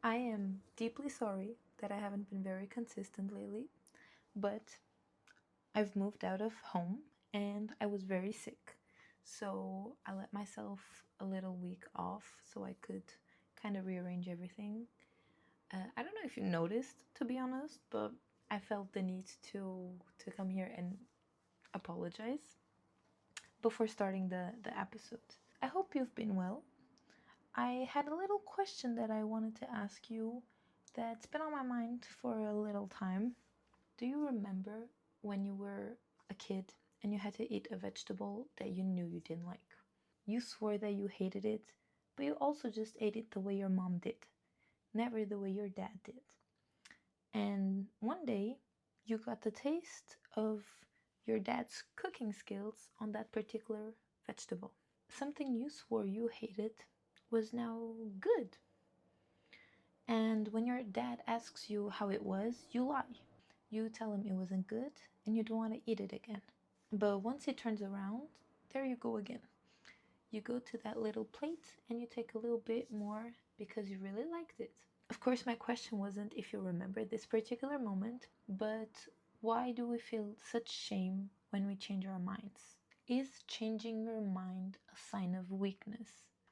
I am deeply sorry that I haven't been very consistent lately, but I've moved out of home and I was very sick. So I let myself a little week off so I could kind of rearrange everything. I don't know if you noticed, to be honest, but I felt the need to come here and apologize before starting the episode. I hope you've been well. I had a little question that I wanted to ask you that's been on my mind for a little time. Do you remember when you were a kid and you had to eat a vegetable that you knew you didn't like? You swore that you hated it, but you also just ate it the way your mom did, never the way your dad did. And one day, you got the taste of your dad's cooking skills on that particular vegetable. Something you swore you hated was now good. And when your dad asks you how it was, you lie. You tell him it wasn't good and you don't want to eat it again. But once he turns around, there you go again. You go to that little plate and you take a little bit more because you really liked it. Of course, my question wasn't if you remember this particular moment, but why do we feel such shame when we change our minds? Is changing your mind a sign of weakness?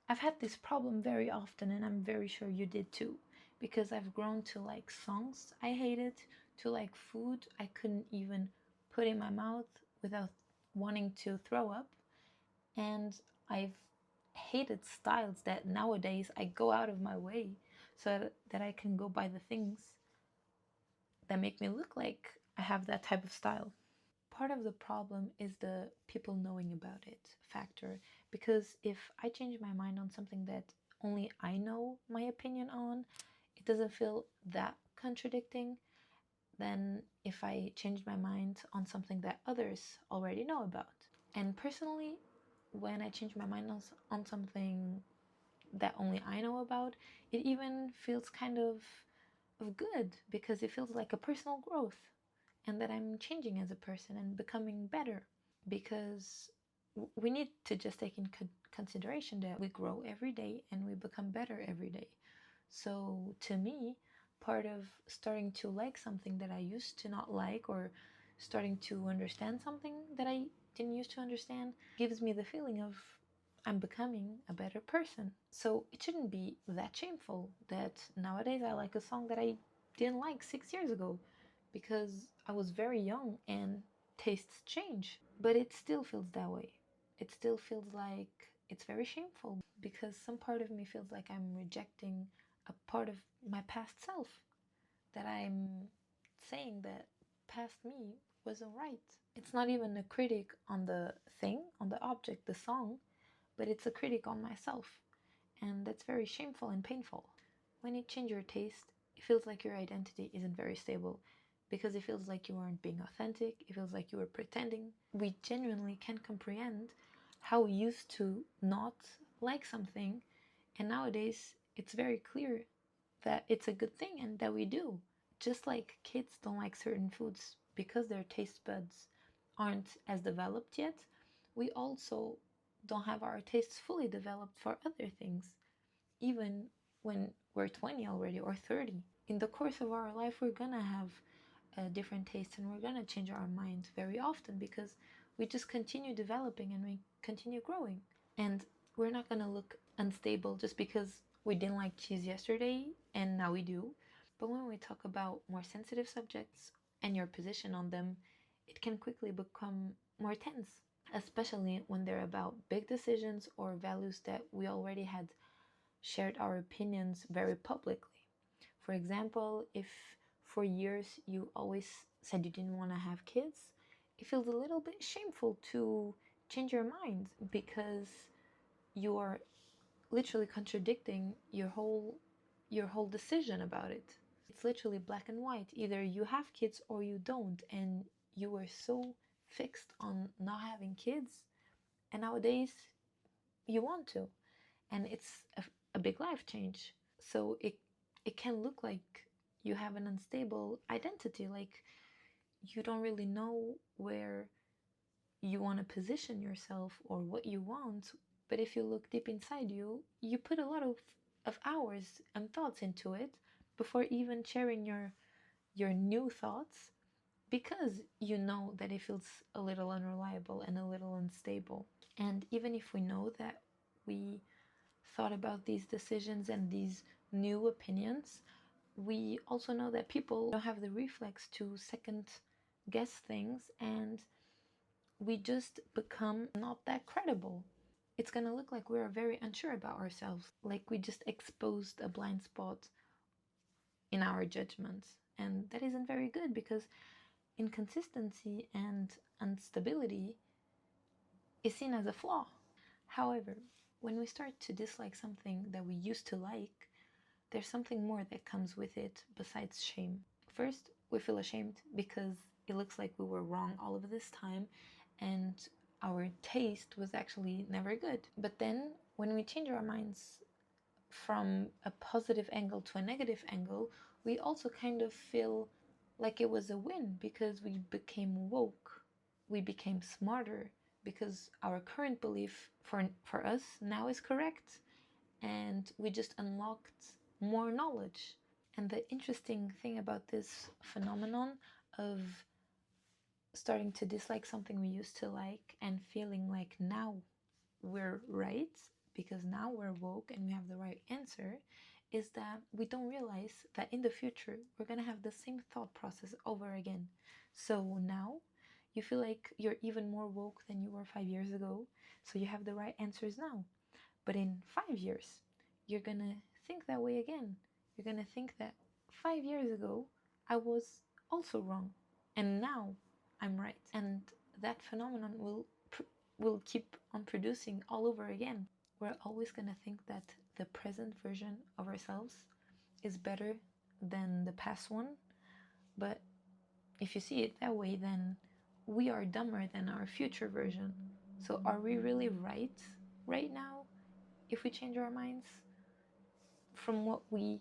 I've had this problem very often, and I'm very sure you did too, because I've grown to like songs I hated, to like food I couldn't even put in my mouth without wanting to throw up, and I've hated styles that nowadays I go out of my way so that I can go buy the things that make me look like I have that type of style. Part of the problem is the people knowing about it factor, because if I change my mind on something that only I know my opinion on, it doesn't feel that contradicting than if I change my mind on something that others already know about. And personally, when I change my mind on something that only I know about, it even feels kind of good because it feels like a personal growth and that I'm changing as a person and becoming better, because we need to just take in consideration that we grow every day and we become better every day. So to me, part of starting to like something that I used to not like, or starting to understand something that I didn't used to understand, gives me the feeling of I'm becoming a better person. So it shouldn't be that shameful that nowadays I like a song that I didn't like 6 years ago, because I was very young and tastes change. But it still feels that way. It still feels like it's very shameful because some part of me feels like I'm rejecting a part of my past self, that I'm saying that past me wasn't right. It's not even a critic on the thing, on the object, the song, but it's a critic on myself. And that's very shameful and painful. When you change your taste, it feels like your identity isn't very stable, because it feels like you aren't being authentic, it feels like you were pretending. We genuinely can't comprehend how we used to not like something, and nowadays it's very clear that it's a good thing and that we do. Just like kids don't like certain foods because their taste buds aren't as developed yet, we also don't have our tastes fully developed for other things, even when we're 20 already or 30. In the course of our life, we're gonna have different tastes and we're gonna change our mind very often because we just continue developing and we continue growing. And we're not gonna look unstable just because we didn't like cheese yesterday and now we do. But when we talk about more sensitive subjects and your position on them, it can quickly become more tense, especially when they're about big decisions or values that we already had shared our opinions very publicly. For example, if for years you always said you didn't want to have kids, it feels a little bit shameful to change your mind because you are literally contradicting your whole decision about it. It's literally black and white. Either you have kids or you don't, and you were so fixed on not having kids, and nowadays you want to, and it's a big life change. So it can look like you have an unstable identity, like you don't really know where you want to position yourself or what you want. But if you look deep inside you, you put a lot of of hours and thoughts into it before even sharing your new thoughts, because you know that it feels a little unreliable and a little unstable. And even if we know that we thought about these decisions and these new opinions, we also know that people don't have the reflex to second guess things, and we just become not that credible. It's gonna look like we're very unsure about ourselves, like we just exposed a blind spot in our judgments. And that isn't very good, because inconsistency and instability is seen as a flaw. However, when we start to dislike something that we used to like, there's something more that comes with it besides shame. First, we feel ashamed because it looks like we were wrong all of this time and our taste was actually never good. But then, when we change our minds from a positive angle to a negative angle, we also kind of feel like it was a win, because we became woke, we became smarter, because our current belief for us now is correct, and we just unlocked more knowledge. And the interesting thing about this phenomenon of starting to dislike something we used to like and feeling like now we're right because now we're woke and we have the right answer, is that we don't realize that in the future we're going to have the same thought process over again. So now you feel like you're even more woke than you were 5 years ago, so you have the right answers now. But in 5 years, you're going to think that way again. You're going to think that 5 years ago I was also wrong and now I'm right. And that phenomenon will keep on producing all over again. We're always going to think that the present version of ourselves is better than the past one. But if you see it that way, then we are dumber than our future version. So are we really right now if we change our minds from what we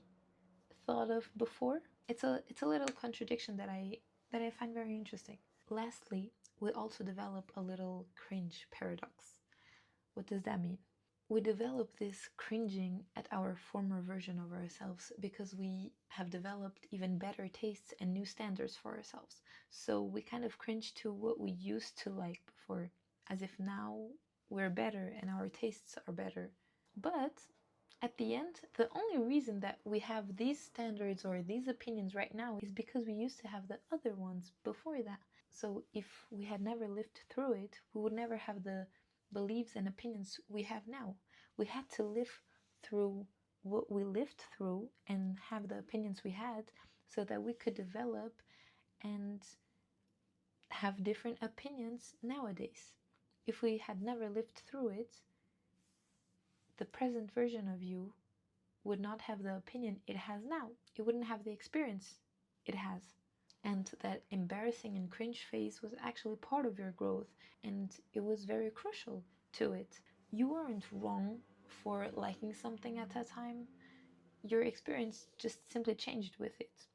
thought of before? It's a little contradiction that I find very interesting. Lastly, we also develop a little cringe paradox. What does that mean? We develop this cringing at our former version of ourselves because we have developed even better tastes and new standards for ourselves. So we kind of cringe to what we used to like before, as if now we're better and our tastes are better. But at the end, the only reason that we have these standards or these opinions right now is because we used to have the other ones before that. So if we had never lived through it, we would never have the beliefs and opinions we have now. We had to live through what we lived through and have the opinions we had so that we could develop and have different opinions nowadays. If we had never lived through it, the present version of you would not have the opinion it has now. It wouldn't have the experience it has. And that embarrassing and cringe phase was actually part of your growth, and it was very crucial to it. You weren't wrong for liking something at that time. Your experience just simply changed with it.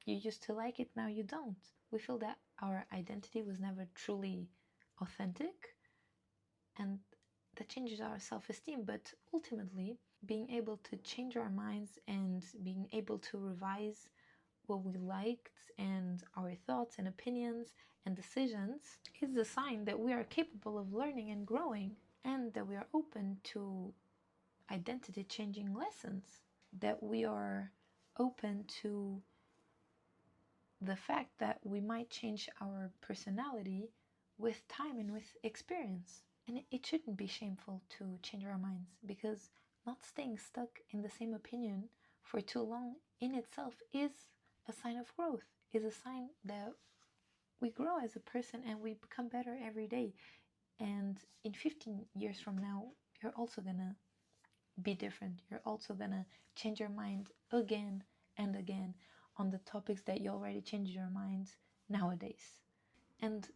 You used to like it, now you don't. We feel that our identity was never truly authentic, and that changes our self-esteem. But ultimately, being able to change our minds and being able to revise what we liked and our thoughts and opinions and decisions is a sign that we are capable of learning and growing, and that we are open to identity changing lessons, that we are open to the fact that we might change our personality with time and with experience. And it shouldn't be shameful to change our minds, because not staying stuck in the same opinion for too long in itself is a sign of growth, is a sign that we grow as a person and we become better every day. And in 15 years from now, you're also gonna be different. You're also gonna change your mind again and again on the topics that you already changed your mind nowadays. And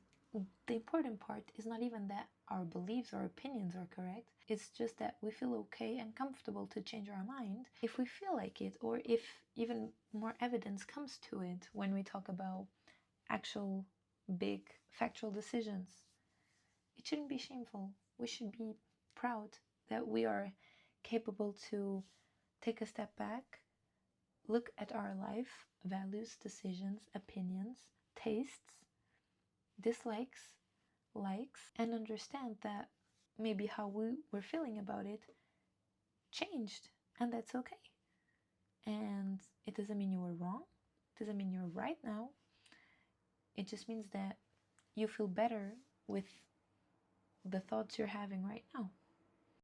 the important part is not even that our beliefs or opinions are correct, it's just that we feel okay and comfortable to change our mind if we feel like it, or if even more evidence comes to it when we talk about actual big factual decisions. It shouldn't be shameful. We should be proud that we are capable to take a step back, look at our life, values, decisions, opinions, tastes, dislikes, likes, and understand that maybe how we were feeling about it changed, and that's okay. And it doesn't mean you were wrong, it doesn't mean you're right now. It just means that you feel better with the thoughts you're having right now.